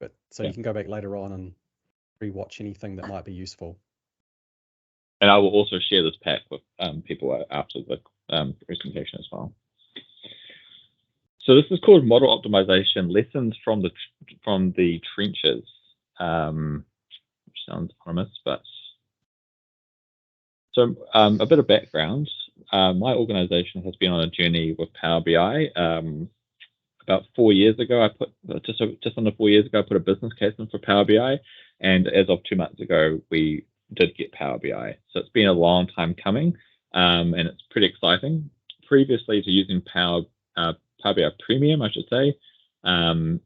but so Yeah. you can go back later on and rewatch anything that might be useful. And I will also share this pack with people after the presentation as well. So this is called Model Optimization: Lessons from the Trenches. Which sounds ominous, but so a bit of background. My organization has been on a journey with Power BI. About 4 years ago, I put just under 4 years ago, I put a business case in for Power BI, and as of 2 months ago, we did get Power BI. So it's been a long time coming, and it's pretty exciting. Previously to using Power BI Premium, I should say,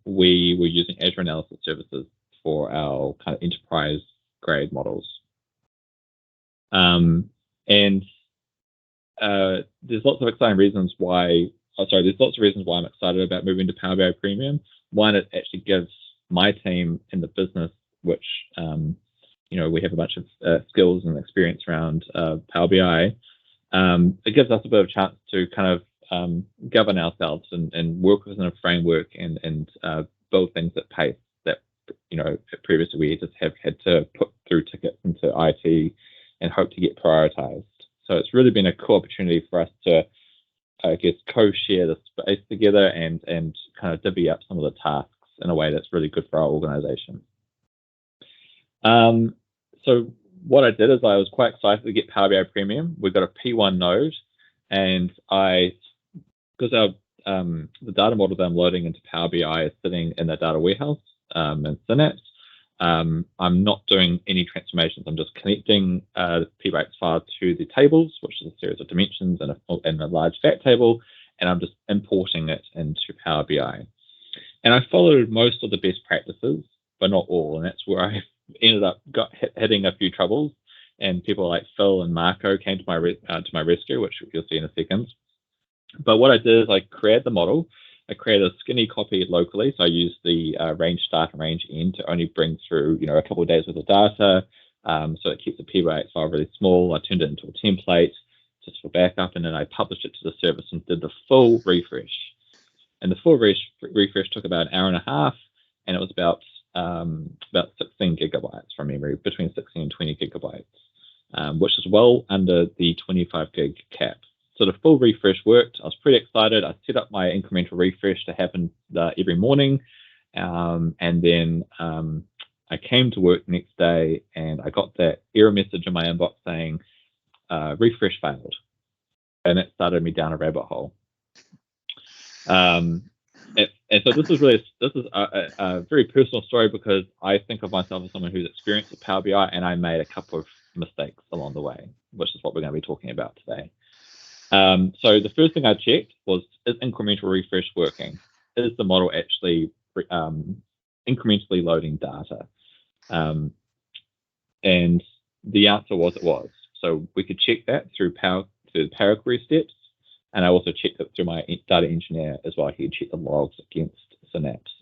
we were using Azure Analysis Services for our kind of enterprise grade models. And there's lots of exciting reasons why. There's lots of reasons why I'm excited about moving to Power BI Premium. One, it actually gives my team in the business, which we have a bunch of skills and experience around Power BI. It gives us a bit of a chance to kind of govern ourselves and work within a framework and build things at pace that previously we just have had to put through tickets into IT and hope to get prioritized. So it's really been a cool opportunity for us to, I guess, co-share the space together and kind of divvy up some of the tasks in a way that's really good for our organization. So what I did is I was quite excited to get Power BI Premium. We've got a P1 node, and because the data model that I'm loading into Power BI is sitting in the data warehouse in Synapse. I'm not doing any transformations. I'm just connecting the PBI file to the tables, which is a series of dimensions and a large fact table, and I'm just importing it into Power BI. And I followed most of the best practices, but not all, and that's where I ended up hitting a few troubles. And people like Phil and Marco came to my rescue, which you'll see in a second. But what I did is I created the model. I created a skinny copy locally, so I used the range start and range end to only bring through, a couple of days worth of data. So it keeps the PBI file really small. I turned it into a template just for backup, and then I published it to the service and did the full refresh. And the full refresh took about an hour and a half, and it was about 16 gigabytes from memory, between 16 and 20 gigabytes, which is well under the 25 gig cap. So the full refresh worked. I was pretty excited. I set up my incremental refresh to happen every morning. And then I came to work the next day and I got that error message in my inbox saying, refresh failed. And it started me down a rabbit hole. And so this is a very personal story because I think of myself as someone who's experienced with Power BI, and I made a couple of mistakes along the way, which is what we're going to be talking about today. So the first thing I checked was, is incremental refresh working? Is the model actually incrementally loading data? And the answer was it was. So we could check that through the Power Query steps, and I also checked it through my data engineer as well. He could check the logs against Synapse.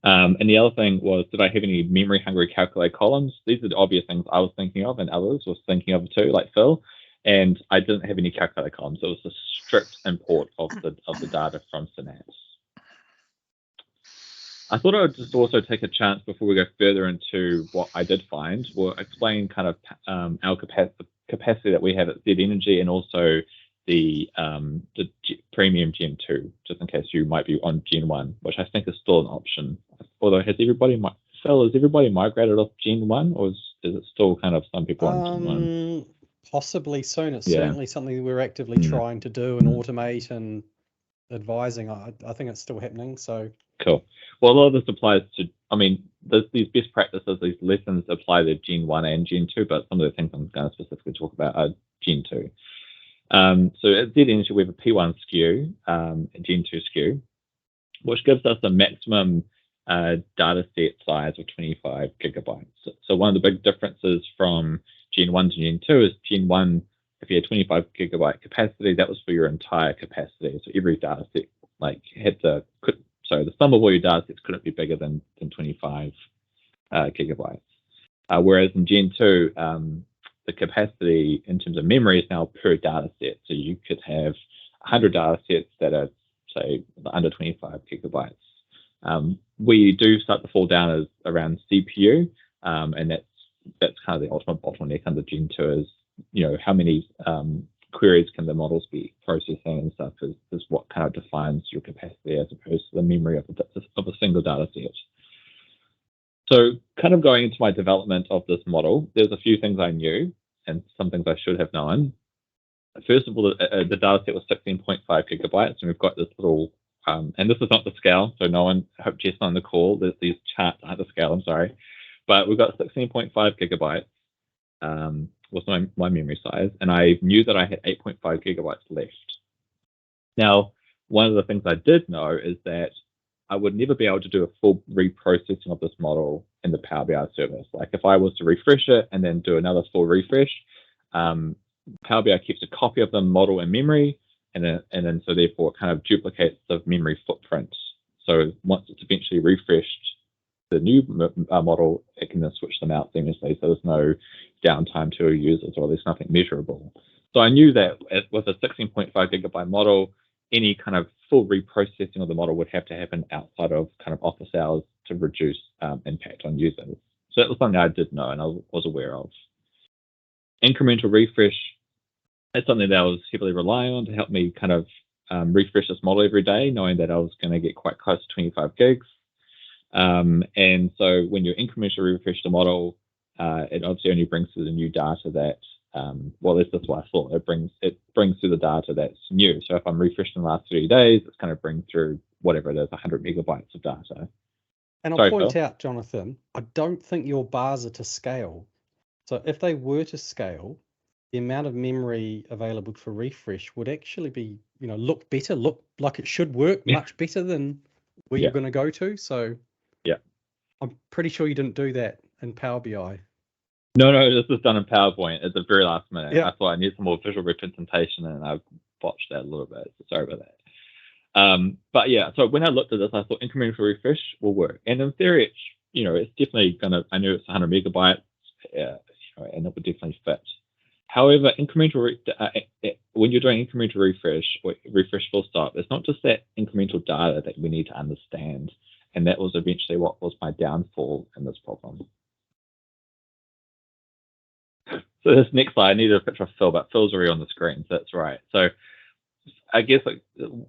And the other thing was, did I have any memory hungry calculate columns? These are the obvious things I was thinking of, and others was thinking of too, like Phil. And I didn't have any calculator columns. It was a strict import of the data from Synapse. I thought I would just also take a chance before we go further into what I did find. We'll explain kind of our capacity that we have at Z Energy, and also the Premium Gen 2, just in case you might be on Gen 1, which I think is still an option. Although has everybody migrated off Gen 1, or is it still kind of some people on Gen 1? Possibly soon. It's certainly something we're actively trying to do and automate and advising. I think it's still happening. So cool. Well, a lot of this applies to, these best practices, these lessons apply to Gen 1 and Gen 2, but some of the things I'm going to specifically talk about are Gen 2. So at Z Energy, we have a P1 SKU, a Gen 2 SKU, which gives us a maximum data set size of 25 gigabytes. So one of the big differences from Gen 1 to Gen 2 is Gen 1, if you had 25 gigabyte capacity, that was for your entire capacity. So every data set the sum of all your data sets couldn't be bigger than 25 gigabytes. Whereas in Gen 2, the capacity in terms of memory is now per data set. So you could have 100 data sets that are, say, under 25 gigabytes. We do start to fall down as around CPU, and that's kind of the ultimate bottleneck under Gen 2 is, how many queries can the models be processing and stuff is what kind of defines your capacity as opposed to the memory of a single data set. So kind of going into my development of this model, there's a few things I knew and some things I should have known. First of all, the data set was 16.5 gigabytes, and we've got this little, and this is not the scale, so no one, I hope Jess on the call, these charts aren't the scale, I'm sorry, but we've got 16.5 gigabytes was my memory size, and I knew that I had 8.5 gigabytes left. Now, one of the things I did know is that I would never be able to do a full reprocessing of this model in the Power BI service. Like if I was to refresh it and then do another full refresh, Power BI keeps a copy of the model in memory, and then so therefore it kind of duplicates the memory footprint. So once it's eventually refreshed, the new model, it can then switch them out seamlessly. So there's no downtime to users, or there's nothing measurable. So I knew that with a 16.5 gigabyte model, any kind of full reprocessing of the model would have to happen outside of kind of office hours to reduce impact on users. So that was something I did know and I was aware of. Incremental refresh, that's something that I was heavily relying on to help me kind of refresh this model every day, knowing that I was going to get quite close to 25 gigs. And so when you incrementally refresh the model, it obviously only brings through the new data that, well, that's what I thought. It brings through the data that's new. So if I'm refreshing the last 30 days, it's going to bring through whatever it is, 100 megabytes of data. And I'll point out, Jonathan, I don't think your bars are to scale. So if they were to scale, the amount of memory available for refresh would actually be, look better, look like it should work much better than where you're going to go to. So I'm pretty sure you didn't do that in Power BI. No, this was done in PowerPoint at the very last minute. Yeah. I thought I needed some more visual representation, and I botched that a little bit. So sorry about that. But yeah, so when I looked at this, I thought incremental refresh will work. And in theory, it's definitely I knew it's 100 megabytes, and it would definitely fit. However, when you're doing incremental refresh or refresh full stop, it's not just that incremental data that we need to understand. And that was eventually what was my downfall in this problem. So this next slide, I needed a picture of Phil, but Phil's already on the screen, so that's right. So I guess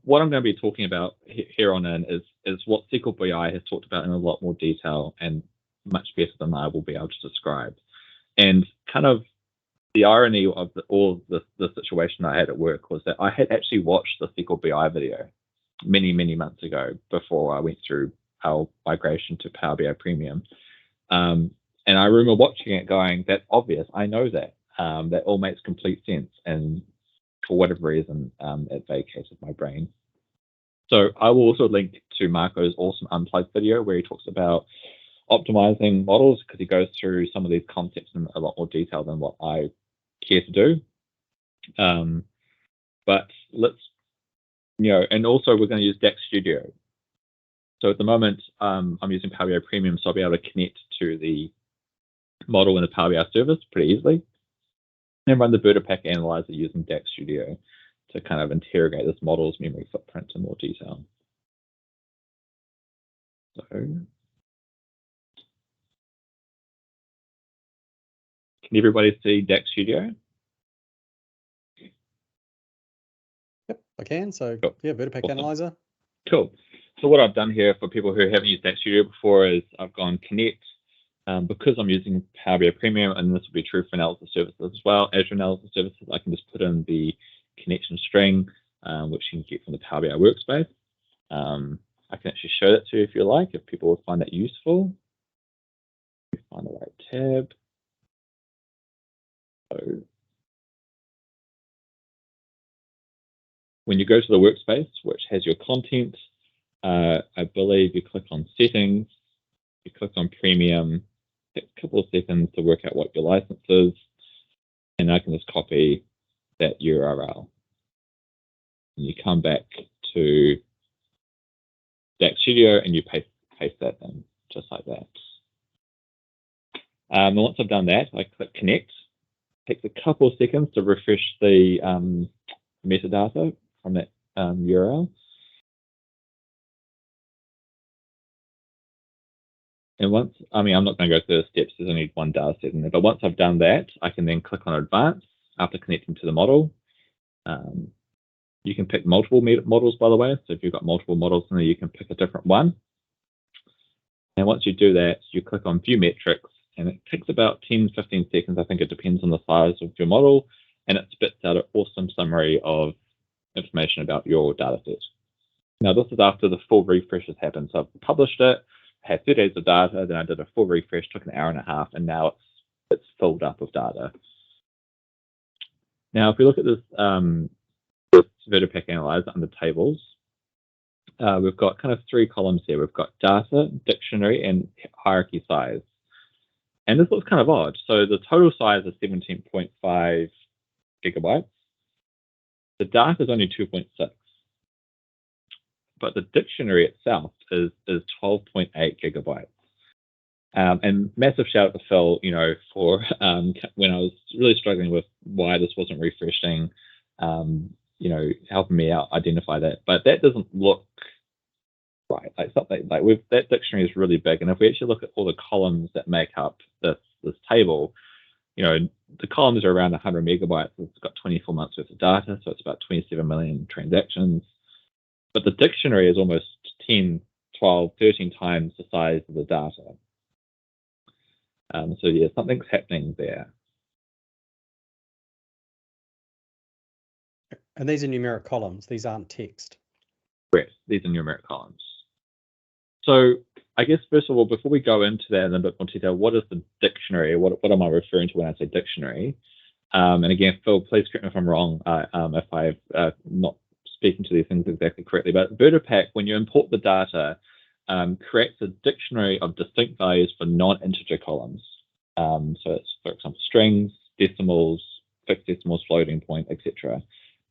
what I'm going to be talking about here on in is what SQL BI has talked about in a lot more detail and much better than I will be able to describe. And kind of the irony of the situation I had at work was that I had actually watched the SQL BI video many, many months ago before I went through our migration to Power BI Premium. And I remember watching it going, that's obvious, I know that. That all makes complete sense. And for whatever reason, it vacated my brain. So I will also link to Marco's awesome Unplugged video where he talks about optimizing models, because he goes through some of these concepts in a lot more detail than what I care to do. But let's, and also we're going to use DAX Studio. So at the moment, I'm using Power BI Premium, so I'll be able to connect to the model in the Power BI service pretty easily and run the Beta Pack Analyzer using DAX Studio to kind of interrogate this model's memory footprint in more detail. So, can everybody see DAX Studio? Yep, I can. So cool. Yeah, Beta Pack Analyzer. Cool. So what I've done here for people who haven't used DAX Studio before is I've gone connect. Because I'm using Power BI Premium, and this will be true for analysis services as well, Azure analysis services, I can just put in the connection string, which you can get from the Power BI workspace. I can actually show that to you if you like, if people would find that useful. Find the right tab. So when you go to the workspace, which has your content, I believe you click on settings, you click on premium, take a couple of seconds to work out what your license is, and I can just copy that URL. And you come back to DAX Studio and you paste that in, just like that. And once I've done that, I click connect. It takes a couple of seconds to refresh the metadata from that URL. And once, I'm not going to go through the steps, there's only one data set in there, but once I've done that, I can then click on Advanced after connecting to the model. You can pick multiple models, by the way. So if you've got multiple models in there, you can pick a different one. And once you do that, you click on View Metrics, and it takes about 10-15 seconds. I think it depends on the size of your model, and it spits out an awesome summary of information about your data set. Now, this is after the full refresh has happened. So I've published it, had 2 days of data, then I did a full refresh, took an hour and a half, and now it's filled up with data. Now, if we look at this, this VertiPack Analyzer under tables, we've got kind of 3 columns here. We've got data, dictionary, and hierarchy size. And this looks kind of odd. So the total size is 17.5 gigabytes. The data is only 2.6. But the dictionary itself is 12.8 gigabytes. And massive shout out to Phil, for when I was really struggling with why this wasn't refreshing, helping me out identify that. But that doesn't look right. Like something like that dictionary is really big. And if we actually look at all the columns that make up this table, the columns are around 100 megabytes. It's got 24 months worth of data, so it's about 27 million transactions. But the dictionary is almost 10, 12, 13 times the size of the data. So yeah, something's happening there. And these are numeric columns. These aren't text. Correct. These are numeric columns. So I guess, first of all, before we go into that in a bit more detail, what is the dictionary? What am I referring to when I say dictionary? And again, Phil, please correct me if I'm wrong, if I've not speaking to these things exactly correctly. But VertiPack, when you import the data, creates a dictionary of distinct values for non-integer columns. So it's, for example, strings, decimals, fixed decimals, floating point, etc.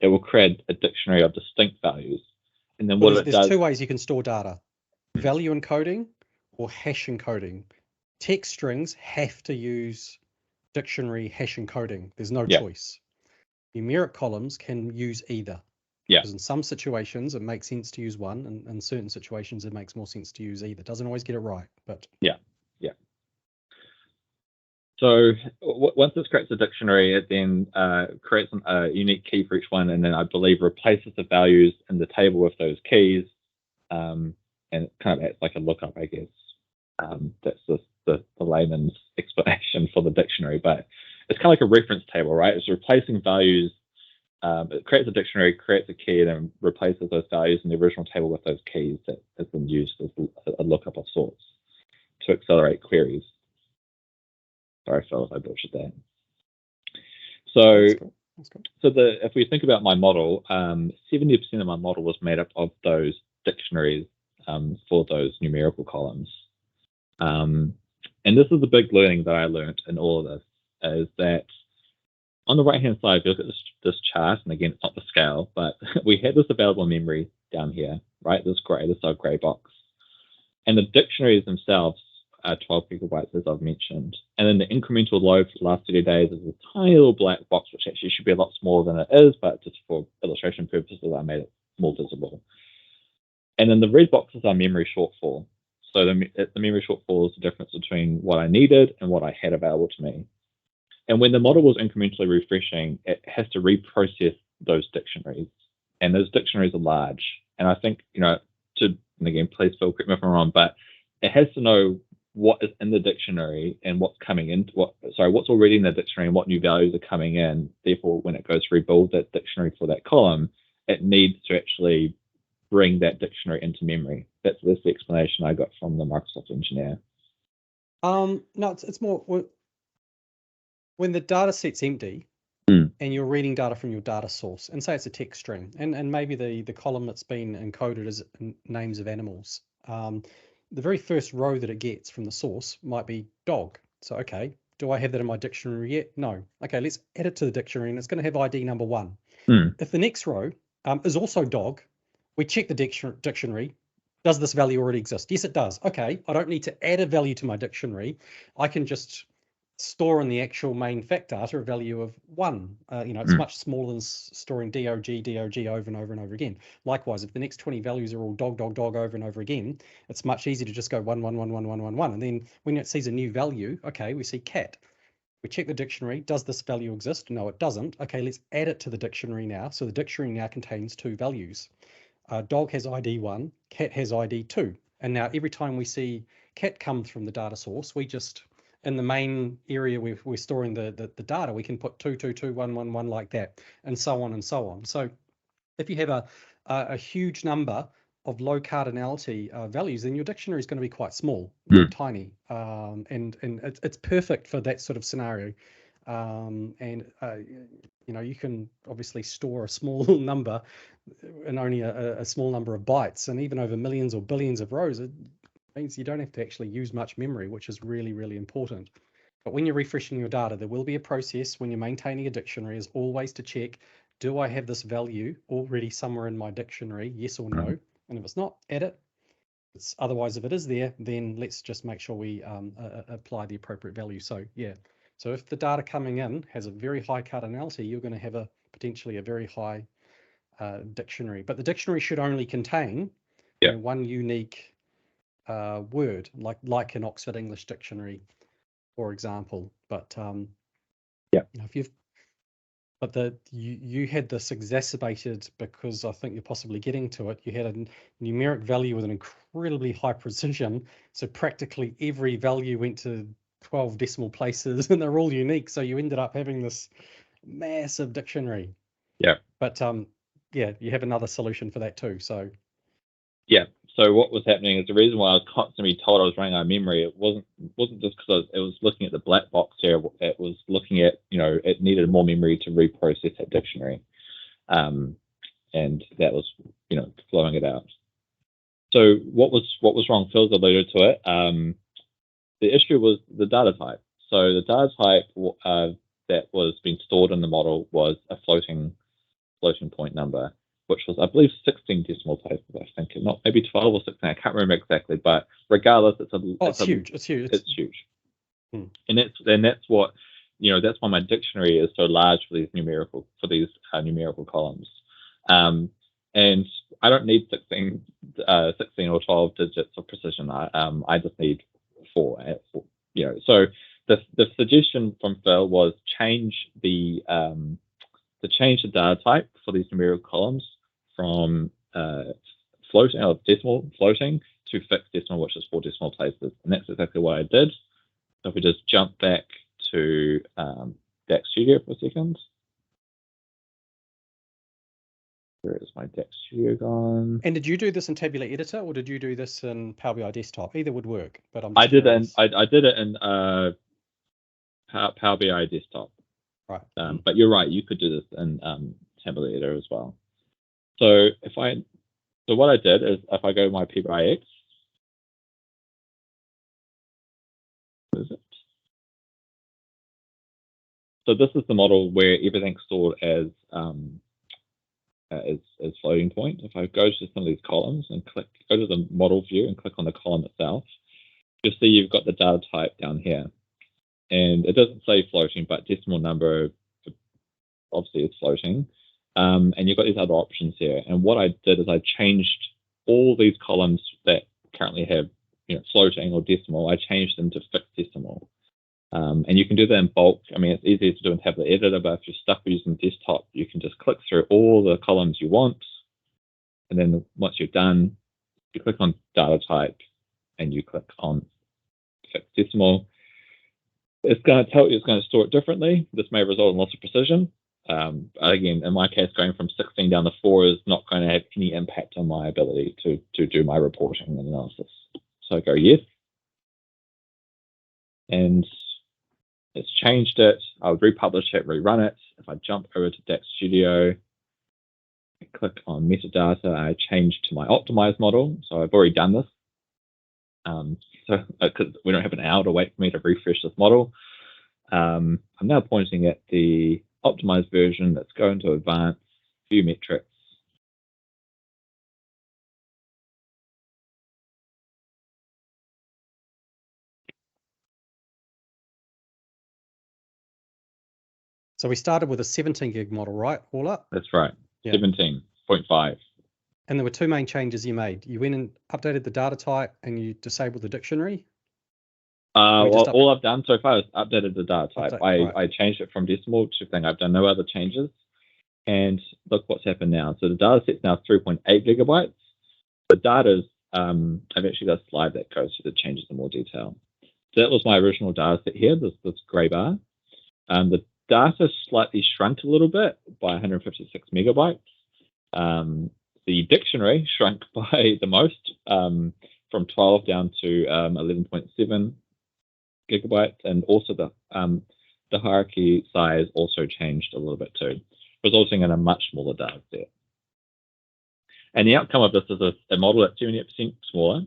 It will create a dictionary of distinct values. And then there's 2 ways you can store data: value encoding or hash encoding. Text strings have to use dictionary hash encoding. There's no choice. Numeric columns can use either. Yeah. Because in some situations it makes sense to use one, and in certain situations it makes more sense to use either. Doesn't always get it right, but yeah. So once this creates a dictionary, it then creates a unique key for each one, and then I believe replaces the values in the table with those keys, and it kind of acts like a lookup, I guess. That's the layman's explanation for the dictionary, but it's kind of like a reference table, right? It's replacing values. It creates a dictionary, creates a key, and then replaces those values in the original table with those keys that has been used as a lookup of sorts to accelerate queries. Sorry, Phil, if I butchered that. So, That's cool. If we think about my model, 70% of my model was made up of those dictionaries for those numerical columns. And this is the big learning that I learned in all of this, is that on the right-hand side, if you look at this chart, and again, it's not the scale, but we had this available memory down here, right? This is our gray box. And the dictionaries themselves are 12 gigabytes, as I've mentioned. And then the incremental load for the last 30 days is a tiny little black box, which actually should be a lot smaller than it is, but just for illustration purposes, I made it more visible. And then the red box is our memory shortfall. So the memory shortfall is the difference between what I needed and what I had available to me. And when the model was incrementally refreshing, it has to reprocess those dictionaries. And those dictionaries are large. And I think, and again, please Phil, correct me if I'm wrong, but it has to know what is in the dictionary and what's coming in, what's already in the dictionary and what new values are coming in. Therefore, when it goes to rebuild that dictionary for that column, it needs to actually bring that dictionary into memory. That's the explanation I got from the Microsoft engineer. No, it's more when the data set's empty and you're reading data from your data source, and say it's a text string, and maybe the column that's been encoded is names of animals. The very first row that it gets from the source might be dog. So, okay, do I have that in my dictionary yet? No. Okay, let's add it to the dictionary, and it's going to have ID number 1. If the next row is also dog, we check the dictionary. Does this value already exist? Yes, it does. Okay, I don't need to add a value to my dictionary. I can just store in the actual main fact data a value of 1. It's much smaller than storing dog over and over and over again. Likewise, if the next 20 values are all dog over and over again, it's much easier to just go 1 1 1 1 1 1 1, and then when it sees a new value, okay, we see cat. We check the dictionary. Does this value exist? No, it doesn't. Okay, let's add it to the dictionary now. So the dictionary now contains 2 values. Dog has ID 1, cat has ID 2. And now every time we see cat come from the data source, we just, in the main area where we're storing the data, we can put 2 2 2 1 1 1 like that, and so on and so on. So if you have a huge number of low cardinality values, then your dictionary is going to be quite small, tiny, and it's perfect for that sort of scenario. You can obviously store a small number in only a small number of bytes, and even over millions or billions of rows, it means you don't have to actually use much memory, which is really, really important. But when you're refreshing your data, there will be a process when you're maintaining a dictionary is always to check, do I have this value already somewhere in my dictionary, yes or no? And if it's not, add it. Otherwise, if it is there, then let's just make sure we apply the appropriate value. So yeah, so if the data coming in has a very high cardinality, you're going to have potentially a very high dictionary. But the dictionary should only contain one unique word, like an Oxford English Dictionary, for example. But if you had this exacerbated because I think you're possibly getting to it. You had a numeric value with an incredibly high precision, so practically every value went to 12 decimal places, and they're all unique. So you ended up having this massive dictionary. Yeah. But you have another solution for that too. So So what was happening is the reason why I was constantly told I was running out of memory. It wasn't just because it was looking at the black box here. It was looking at, it needed more memory to reprocess that dictionary, and that was flowing it out. So what was wrong? Phil's alluded to it. The issue was the data type. So the data type that was being stored in the model was a floating point number, which was, I believe, 16 decimal places, I think, not maybe 12 or 16. I can't remember exactly, but regardless, it's huge. It's huge. And that's what, that's why my dictionary is so large for these numerical columns. And I don't need 16 or 12 digits of precision. I just need 4. So the suggestion from Phil was change the data type for these numerical columns from decimal floating to fixed decimal, which is 4 decimal places, and that's exactly what I did. So if we just jump back to DAX Studio for a second. Where is my DAX Studio gone? And did you do this in Tabular Editor, or did you do this in Power BI Desktop? Either would work, but I did it in Power BI Desktop. Right. But you're right, you could do this in Tabular Editor as well. So what I did is, if I go to my PBI X, what is it? So this is the model where everything's stored as floating point. If I go to some of these columns and go to the model view and click on the column itself, you'll see you've got the data type down here. And it doesn't say floating, but decimal number obviously is floating. And you've got these other options here. And what I did is I changed all these columns that currently have floating or decimal. I changed them to fixed decimal. And you can do that in bulk. I mean, it's easier to do in Tablet Editor, but if you're stuck using desktop, you can just click through all the columns you want. And then once you're done, you click on data type and you click on fixed decimal. It's going to tell you it's going to store it differently. This may result in loss of precision. Again, in my case, going from 16 down to 4 is not going to have any impact on my ability to do my reporting and analysis. So I go yes. And it's changed it. I would republish it, rerun it. If I jump over to DAX Studio, I click on metadata, I change to my optimized model. So I've already done this. So because we don't have an hour to wait for me to refresh this model. I'm now pointing at the optimized version. Let's go into advanced, view metrics. So we started with a 17 gig model, right? All up? That's right. Yeah. 17.5. And there were two main changes you made. You went and updated the data type and you disabled the dictionary. All I've done so far is updated the data type. Right. I changed it from decimal to thing. I've done no other changes. And look what's happened now. So the data set's now 3.8 gigabytes. The data's, I've actually got a slide that goes through the changes in more detail. So that was my original data set here, this gray bar. The data slightly shrunk a little bit by 156 megabytes. The dictionary shrunk by the most, from 12 down to 11.7 gigabytes, and also the hierarchy size also changed a little bit too, resulting in a much smaller data set. And the outcome of this is a model that's 78% smaller,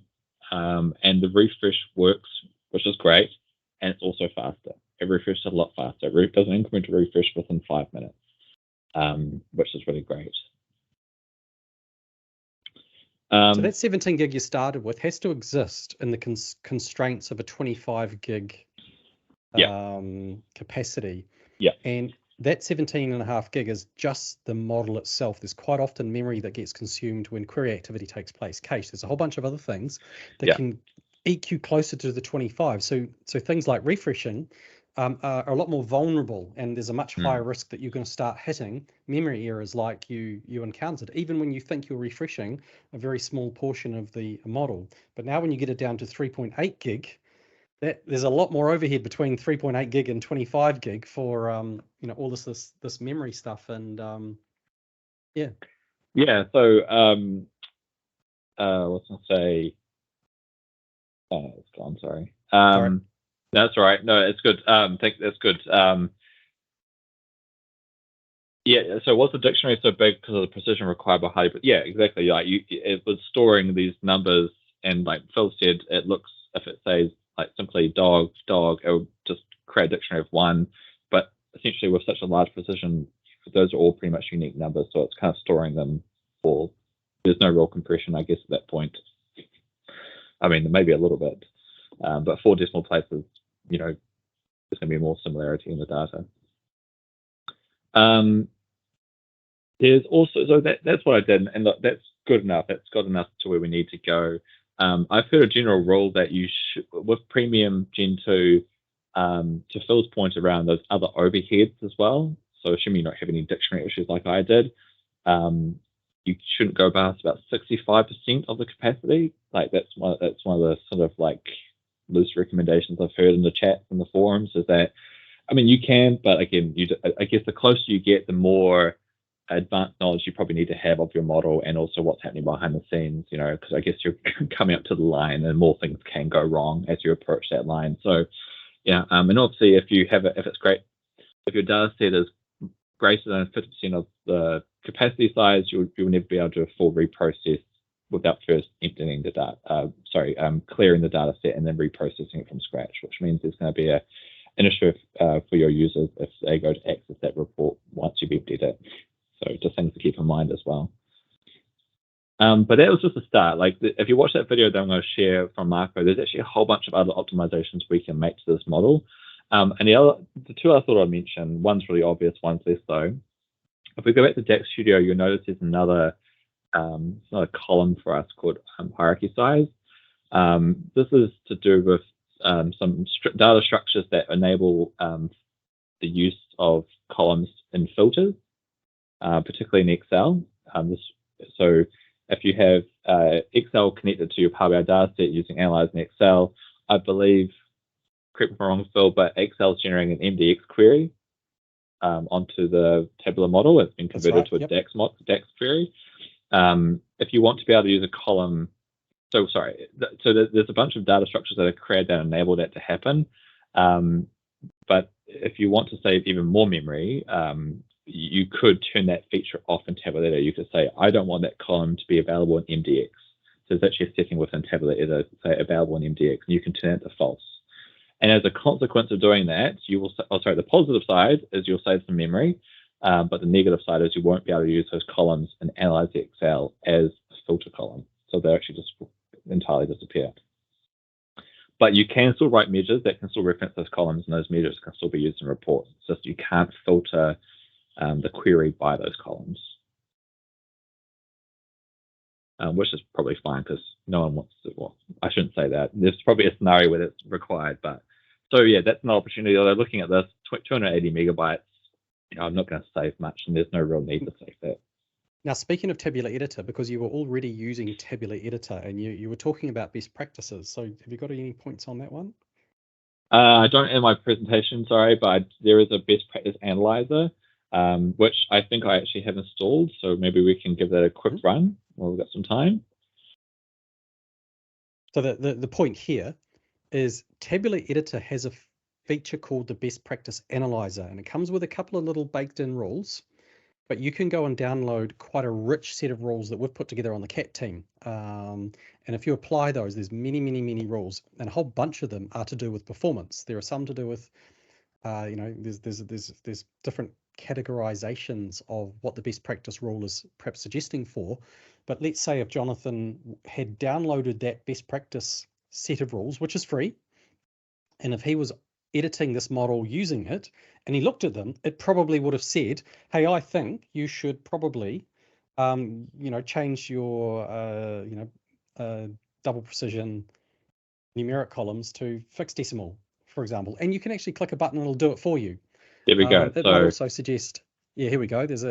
and the refresh works, which is great, and it's also faster. It refreshes a lot faster. It does an incremental refresh within 5 minutes, which is really great. So that 17 gig you started with has to exist in the constraints of a 25 gig capacity. Yeah. And that 17.5 gig is just the model itself. There's quite often memory that gets consumed when query activity takes place. Cache, there's a whole bunch of other things that can eke you closer to the 25. So things like refreshing are a lot more vulnerable, and there's a much higher risk that you're going to start hitting memory errors like you encountered, even when you think you're refreshing a very small portion of the model. But now when you get it down to 3.8 gig, there's a lot more overhead between 3.8 gig and 25 gig for all this memory stuff. And so what's I say? Oh, it's gone. Sorry. That's all right. No, it's good. I think that's good. So was the dictionary so big because of the precision required by Hardy? But yeah, exactly. Like it was storing these numbers, and like Phil said, it looks, if it says like simply dog, it will just create a dictionary of one. But essentially, with such a large precision, those are all pretty much unique numbers. So it's kind of storing them all. There's no real compression, I guess, at that point. I mean, maybe a little bit, but 4 decimal places, there's going to be more similarity in the data. There's also, so that's what I did, and look, that's good enough. That's got enough to where we need to go. I've heard a general rule that you should, with Premium Gen 2, to Phil's point around those other overheads as well. So assuming you don't have any dictionary issues like I did, you shouldn't go past about 65% of the capacity. Like that's one of the sort of like loose recommendations I've heard in the chats and the forums, is that, I mean, you can, but again, I guess the closer you get, the more advanced knowledge you probably need to have of your model, and also what's happening behind the scenes, because I guess you're coming up to the line and more things can go wrong as you approach that line. So yeah, and obviously if it's great, if your data set is greater than 50% of the capacity size, you'll never be able to do a full reprocess without first emptying the data, clearing the data set and then reprocessing it from scratch, which means there's going to be an issue for your users if they go to access that report once you've emptied it. So just things to keep in mind as well. But that was just a start. Like if you watch that video that I'm going to share from Marco, there's actually a whole bunch of other optimizations we can make to this model. And the two I thought I'd mention, one's really obvious, one's less so. If we go back to DAX Studio, you'll notice there's another column for us called hierarchy size. This is to do with some data structures that enable the use of columns in filters, particularly in Excel. So if you have Excel connected to your Power BI data set using Analyze in Excel, I believe, correct me if I'm wrong, Phil, but Excel is generating an MDX query onto the tabular model. It's been converted to a DAX query. If you want to be able to use a column, so there's a bunch of data structures that are created that enable that to happen. But if you want to save even more memory, you could turn that feature off in Tabular Editor. You could say, I don't want that column to be available in MDX. So there's actually a setting within Tabular Editor to say available in MDX, and you can turn it to false. And as a consequence of doing that, you will, the positive side is you'll save some memory, but the negative side is you won't be able to use those columns and Analyze Excel as a filter column. So they actually just entirely disappear. But you can still write measures that can still reference those columns, and those measures can still be used in reports. It's just you can't filter the query by those columns, which is probably fine because no one wants to. Well, I shouldn't say that. There's probably a scenario where it's required, but so yeah, that's an opportunity. Although looking at this, 280 megabytes, I'm not going to save much, and there's no real need to save that. Now, speaking of Tabular Editor, because you were already using Tabular Editor and you were talking about best practices, so have you got any points on that one? I don't in my presentation, sorry, but there is a best practice analyzer, which I think I actually have installed, so maybe we can give that a quick run while we've got some time. So the point here is Tabular Editor has a feature called the best practice analyzer, and it comes with a couple of little baked in rules. But you can go and download quite a rich set of rules that we've put together on the CAT team. And if you apply those, there's many rules, and a whole bunch of them are to do with performance. There are some to do with, there's different categorizations of what the best practice rule is perhaps suggesting for. But let's say if Jonathan had downloaded that best practice set of rules, which is free, and if he was editing this model using it and he looked at them, it probably would have said, hey, I think you should probably change your double precision numeric columns to fixed decimal, for example, and you can actually click a button and it'll do it for you. There we go. It might also suggest, here we go, there's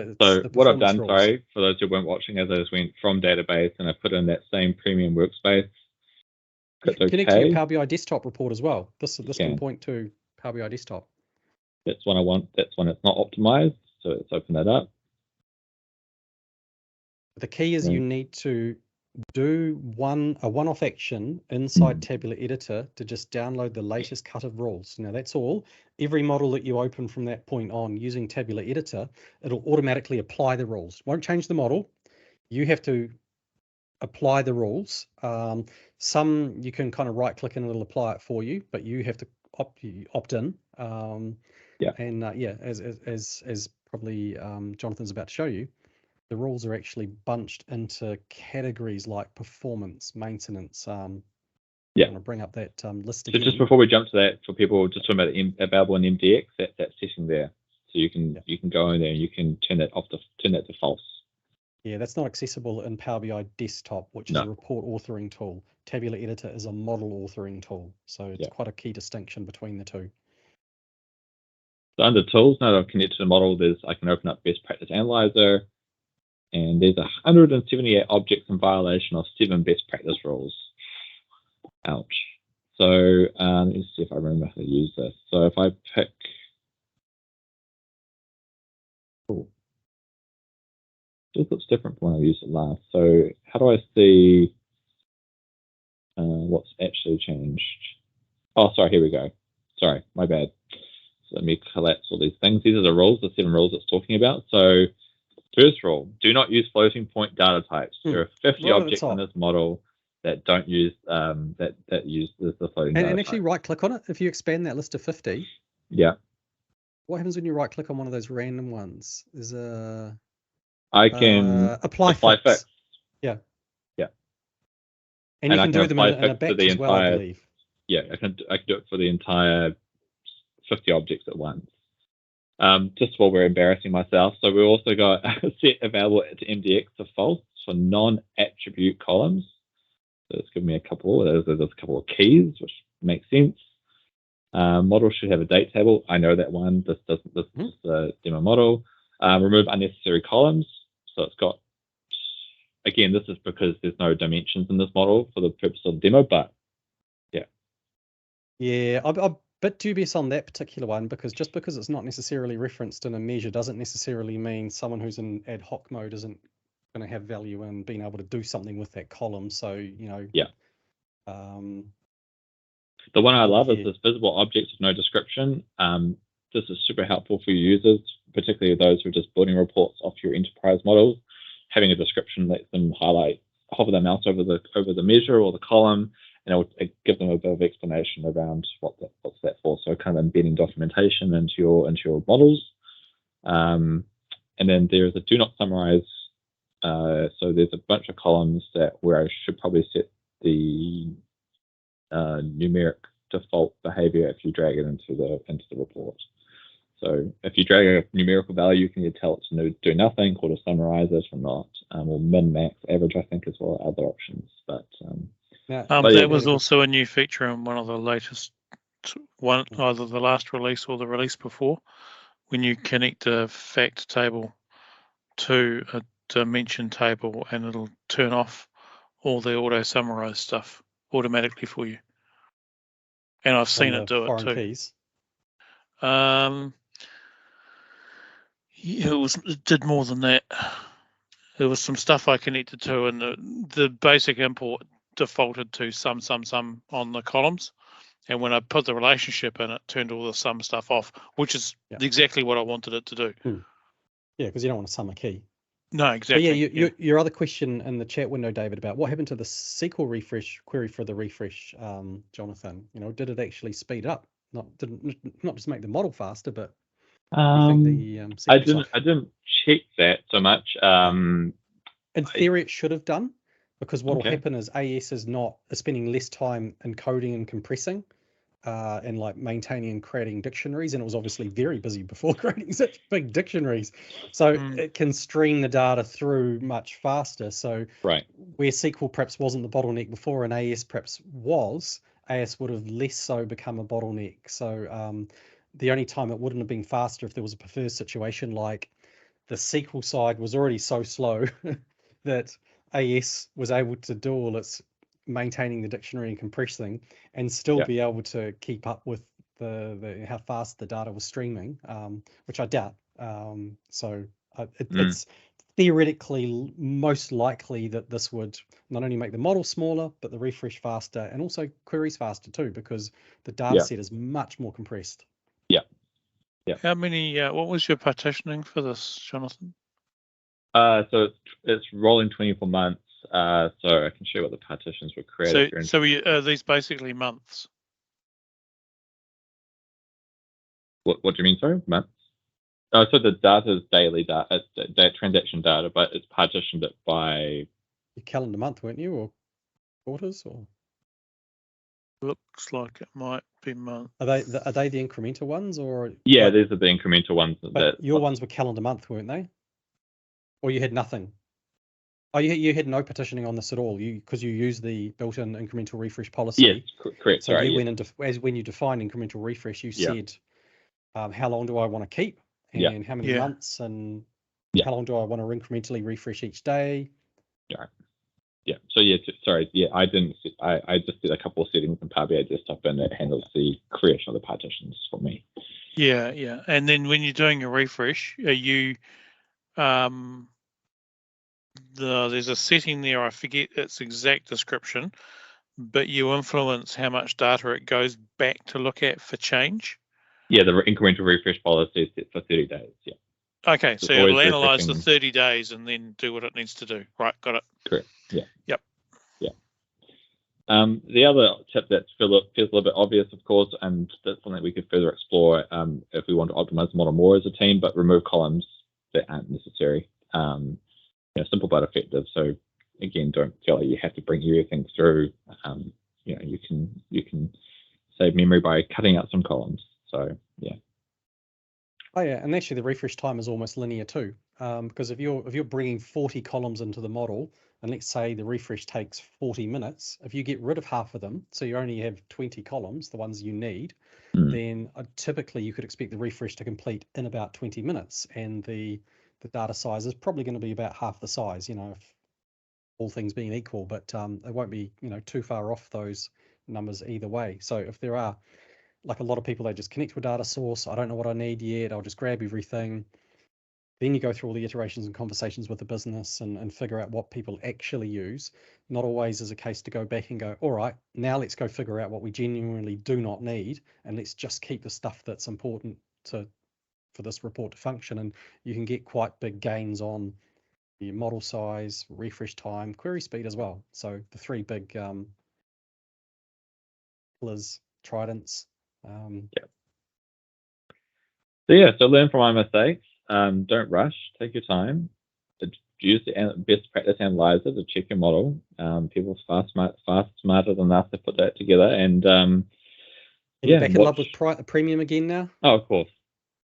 what I've done, sorry, for those who weren't watching, as I just went from database and I put in that same premium workspace. Connect to your Power BI desktop report as well. This can point to Power BI desktop. That's one I want. That's when it's not optimized. So let's open that up. The key is you need to do a one-off action inside Tabular Editor to just download the latest cut of rules. Now that's all. Every model that you open from that point on using Tabular Editor, it'll automatically apply the rules. Won't change the model. You have to apply the rules. Some you can kind of right click and it'll apply it for you, but you have to opt in. And as probably Jonathan's about to show you, the rules are actually bunched into categories like performance, maintenance. I'm going to bring up that list again. So just before we jump to that, for people just talking about available in MDX, that setting there, so you can go in there and you can turn that to false. Yeah, that's not accessible in Power BI Desktop, which is a report authoring tool. Tabular Editor is a model authoring tool, so it's quite a key distinction between the two. So under tools, now that I've connected to the model, I can open up Best Practice Analyzer, and there's 178 objects in violation of 7 best practice rules. Ouch. So let me see if I remember how to use this. So if I pick, it looks different from when I used it last. So how do I see what's actually changed? Oh, sorry, here we go. Sorry, my bad. So let me collapse all these things. These are the rules, the 7 rules it's talking about. So first rule, do not use floating point data types. There are 50 objects in this model that don't use that use the floating data and actually type. right click on it. If you expand that list to 50, what happens when you right click on one of those random ones? There's a I can apply fix. Yeah. And you can do them in a batch as well, I believe. Yeah, I can do it for the entire 50 objects at once. Just while we're embarrassing myself, so we also got a set available to MDX to false for non-attribute columns. So it's given me a couple. There's a couple of keys, which makes sense. Model should have a date table. I know that one. This doesn't. This is the demo model. Remove unnecessary columns. So it's got. Again, this is because there's no dimensions in this model for the purpose of demo, but I'm a bit dubious on that particular one, because just because it's not necessarily referenced in a measure doesn't necessarily mean someone who's in ad hoc mode isn't going to have value in being able to do something with that column. So, the one I love is this visible objects with no description. This is super helpful for your users, particularly those who are just building reports off your enterprise models. Having a description lets them hover their mouse over the measure or the column, and it will give them a bit of explanation around what's that for. So kind of embedding documentation into your models. And then there is a do not summarize. So there's a bunch of columns where I should probably set the numeric default behavior if you drag it into the report. So if you drag a numerical value, you can either tell it to do nothing, or to summarize it or not, or min, max, average, I think, as well, other options. But that was also a new feature in one of the latest one, either the last release or the release before, when you connect a fact table to a dimension table, and it'll turn off all the auto summarize stuff automatically for you. And I've seen it do it too. Keys. It did more than that. There was some stuff I connected to, and the basic import defaulted to sum on the columns. And when I put the relationship in, it turned all the sum stuff off, which is exactly what I wanted it to do. Yeah, because you don't want to sum a key. No, exactly. But yeah, your other question in the chat window, David, about what happened to the SQL refresh query for the refresh, Jonathan? Did it actually speed up? Not just make the model faster, but I didn't check that so much. In theory, it should have done, because what will happen is AS is spending less time encoding and compressing, and like maintaining and creating dictionaries, and it was obviously very busy before creating such big dictionaries, so it can stream the data through much faster. So where SQL perhaps wasn't the bottleneck before, and AS perhaps was, AS would have less so become a bottleneck. So the only time it wouldn't have been faster if there was a preferred situation, like the SQL side was already so slow that AS was able to do all its maintaining the dictionary and compressing, and still be able to keep up with the how fast the data was streaming, which I doubt. It's theoretically most likely that this would not only make the model smaller, but the refresh faster, and also queries faster too, because the data set is much more compressed. How many? What was your partitioning for this, Jonathan? So it's rolling 24 months. So I can show you what the partitions were created. So are these basically months? What do you mean, sorry? Months? So the data is daily data, it's transaction data, but it's partitioned it by your calendar month, weren't you, or quarters, or? Looks like it might be months. Are they the incremental ones, or? Yeah, these are the incremental ones. But your ones were calendar month, weren't they? Or you had nothing? Oh, you had no partitioning on this at all, because you use the built-in incremental refresh policy. Yes, correct. So you went into, when you defined incremental refresh, you said, how long do I want to keep, and how many months, and how long do I want to incrementally refresh each day? Yeah. So I didn't. I just did a couple of settings in Power BI Desktop, and it handles the creation of the partitions for me. Yeah. And then when you're doing a refresh, are you there's a setting there, I forget its exact description, but you influence how much data it goes back to look at for change? Yeah, the incremental refresh policy is set for 30 days, Okay, so it'll analyze the 30 days and then do what it needs to do. Right, got it. Correct, yeah. Yep. Yeah. The other tip that feels a little bit obvious, of course, and that's something we could further explore if we want to optimize the model more as a team, but remove columns that aren't necessary. Simple but effective. So again, don't feel like you have to bring everything through. You can save memory by cutting out some columns. So yeah. Oh yeah, and actually the refresh time is almost linear too, because if you're bringing 40 columns into the model, and let's say the refresh takes 40 minutes, if you get rid of half of them, so you only have 20 columns, the ones you need, then typically you could expect the refresh to complete in about 20 minutes, and the data size is probably going to be about half the size, if all things being equal, but it won't be too far off those numbers either way. So if there are, like a lot of people, they just connect to a data source, I don't know what I need yet, I'll just grab everything. Then you go through all the iterations and conversations with the business and figure out what people actually use. Not always is a case to go back and go, all right, now let's go figure out what we genuinely do not need, and let's just keep the stuff that's important for this report to function. And you can get quite big gains on your model size, refresh time, query speed as well. So the three big pillars, tridents. So learn from my mistakes. Don't rush. Take your time. use the best practice analyzer to check your model. People far smarter than us to put that together. And you're back in love with Premium again now? Oh, of course.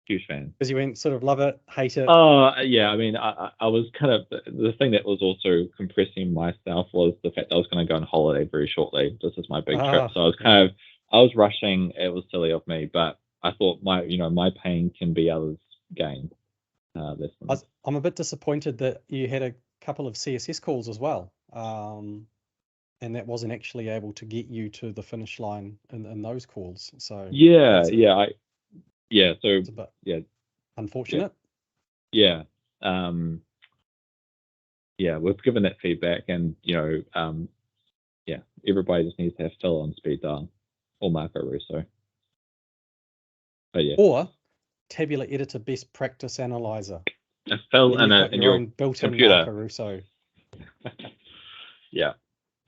Huge fan. Because you went sort of love it, hate it. Oh, yeah. I mean, I was kind of, the thing that was also compressing myself was the fact that I was going to go on holiday very shortly. This is my big trip. So I was rushing. It was silly of me, but I thought my pain can be others' gain. I'm a bit disappointed that you had a couple of CSS calls as well. And that wasn't actually able to get you to the finish line in those calls. So yeah. So it's a bit unfortunate. Yeah. We've given that feedback, and everybody just needs to have Phil on speed dial or Marco Russo. But yeah. Or tabular editor best practice analyzer. Phil in your own built-in computer. Marco Russo. Yeah.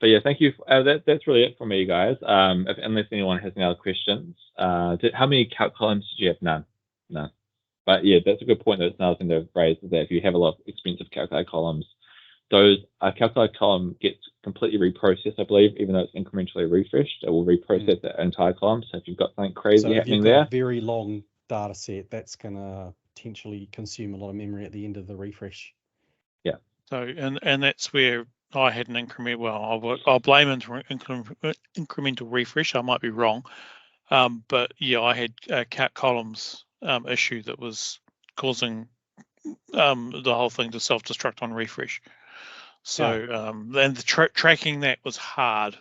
But yeah, thank you. That's really it for me, guys. Unless anyone has any other questions. How many calc columns did you have? None. No. But yeah, that's a good point. That's another thing to raise, is that if you have a lot of expensive calculator columns, those calculator column gets completely reprocessed, I believe, even though it's incrementally refreshed. It will reprocess that entire column. So if you've got something crazy happening there, a very long data set, that's going to potentially consume a lot of memory at the end of the refresh. Yeah. So and that's where I had an increment. Well, I'll blame incremental refresh. I might be wrong, but yeah, I had a calc columns issue that was causing the whole thing to self-destruct on refresh. So then the tracking that was hard.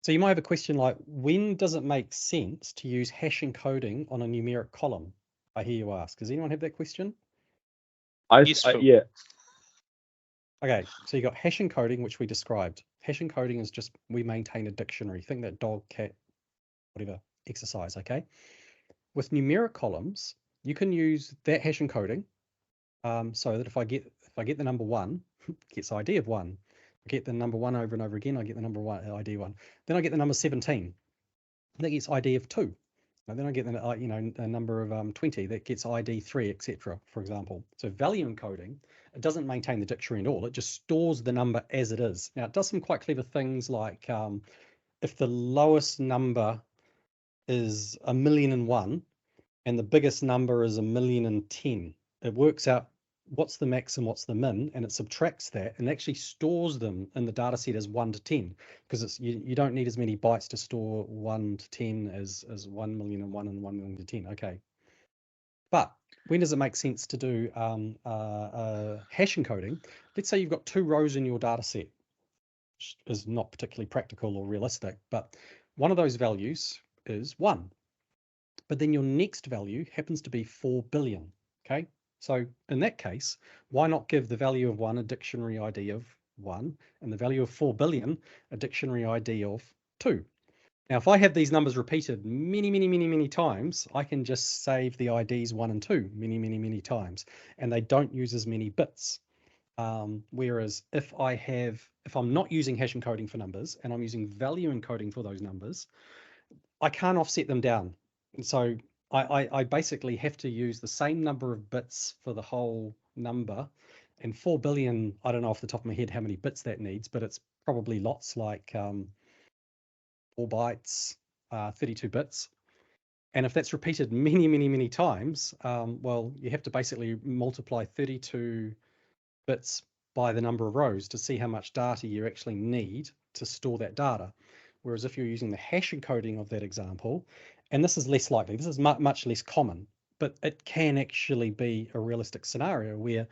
So you might have a question like, when does it make sense to use hash encoding on a numeric column? I hear you ask. Does anyone have that question? Yeah. Okay, so you got hash encoding, which we described. Hash encoding is just, we maintain a dictionary. Think that dog, cat, whatever exercise, okay? With numeric columns, you can use that hash encoding so that if I get the number 1, it gets ID of 1. I get the number 1 over and over again, I get the number 1 ID 1. Then I get the number 17. That gets ID of 2. And then I get the a number of 20 that gets ID 3, etc. For example. So value encoding, it doesn't maintain the dictionary at all. It just stores the number as it is. Now it does some quite clever things like if the lowest number is 1,000,001 and the biggest number is 1,000,010, it works out what's the max and what's the min, and it subtracts that and actually stores them in the data set as 1 to 10, because it's you don't need as many bytes to store 1 to 10 as 1,000,001 and 1,000,010. Okay, but when does it make sense to do hash encoding? Let's say you've got 2 rows in your data set, which is not particularly practical or realistic, but one of those values is 1, but then your next value happens to be 4 billion. Okay, so in that case, why not give the value of 1 a dictionary ID of 1 and the value of 4 billion a dictionary ID of 2? Now, if I have these numbers repeated many times, I can just save the IDs 1 and 2 many times, and they don't use as many bits. Whereas if I'm not using hash encoding for numbers and I'm using value encoding for those numbers, I can't offset them down. And so I basically have to use the same number of bits for the whole number. And 4 billion, I don't know off the top of my head how many bits that needs, but it's probably lots, like 4 bytes, 32 bits. And if that's repeated many times, well, you have to basically multiply 32 bits by the number of rows to see how much data you actually need to store that data. Whereas if you're using the hash encoding of that example, and this is less likely, this is much less common, but it can actually be a realistic scenario where,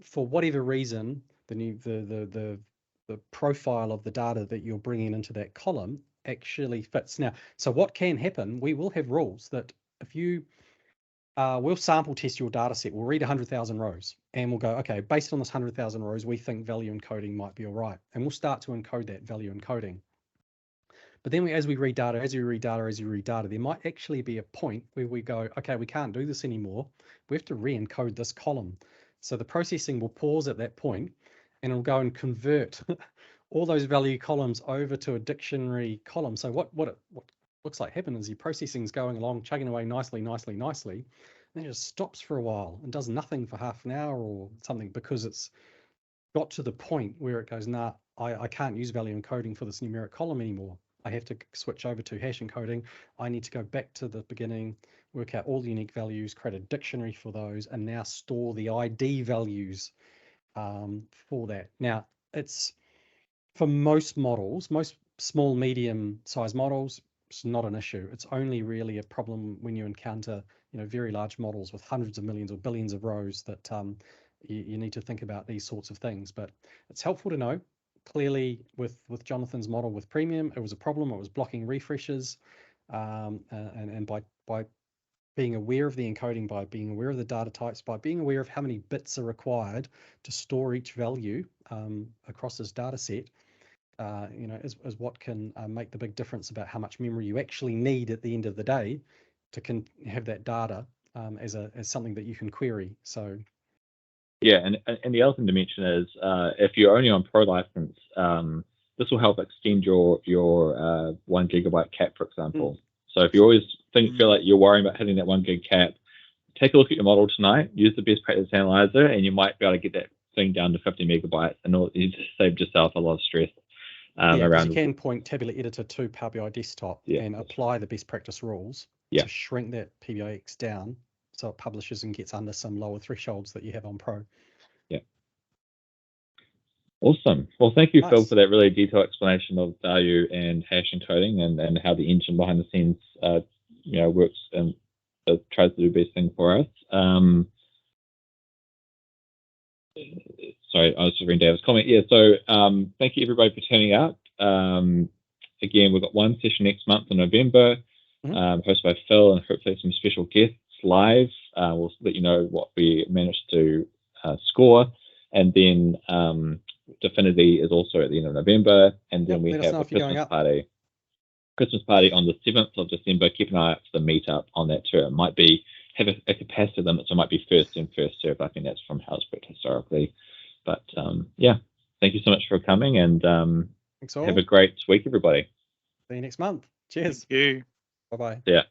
for whatever reason, the profile of the data that you're bringing into that column actually fits. Now, so what can happen? We will have rules that if you we'll sample test your data set. We'll read 100,000 rows and we'll go, okay, based on this 100,000 rows, we think value encoding might be all right. And we'll start to encode that value encoding. But then as we read data, there might actually be a point where we go, okay, we can't do this anymore. We have to re-encode this column. So the processing will pause at that point and it'll go and convert all those value columns over to a dictionary column. So what looks like happen is your processing is going along, chugging away nicely. and it just stops for a while and does nothing for half an hour or something, because it's got to the point where it goes, nah, I can't use value encoding for this numeric column anymore. I have to switch over to hash encoding. I need to go back to the beginning, work out all the unique values, create a dictionary for those, and now store the ID values for that. Now, it's for most models, most small, medium sized models, it's not an issue. It's only really a problem when you encounter, very large models with hundreds of millions or billions of rows that you need to think about these sorts of things. But it's helpful to know. Clearly, with Jonathan's model with Premium, it was a problem. It was blocking refreshes, and by being aware of the encoding, by being aware of the data types, by being aware of how many bits are required to store each value across this data set, is what can make the big difference about how much memory you actually need at the end of the day to have that data as something that you can query. So. Yeah, and the other thing to mention is if you're only on Pro license, this will help extend your 1 gigabyte cap, for example. So if you always feel like you're worrying about hitting that 1 gig cap, take a look at your model tonight, use the best practice analyzer, and you might be able to get that thing down to 50 megabytes, and you just saved yourself a lot of stress. Because you can point Tabular Editor to Power BI Desktop and apply the best practice rules to shrink that PBIX down so it publishes and gets under some lower thresholds that you have on Pro. Yeah. Awesome. Well, thank you, Phil, for that really detailed explanation of value and hash encoding and how the engine behind the scenes, works and tries to do the best thing for us. Sorry, I was just reading David's comment. Yeah, so thank you, everybody, for turning up. Again, we've got one session next month in November, hosted by Phil, and hopefully some special guests live. We'll let you know what we managed to score. And then Definity is also at the end of November. And then we have a Christmas party on the 7th of December. Keep an eye out for the meetup on that too. It might have a capacity limit, so it might be first in, first served. I think that's from how it's worked historically. But thank you so much for coming, and have a great week, everybody. See you next month. Cheers. Thank you. Bye-bye. Yeah.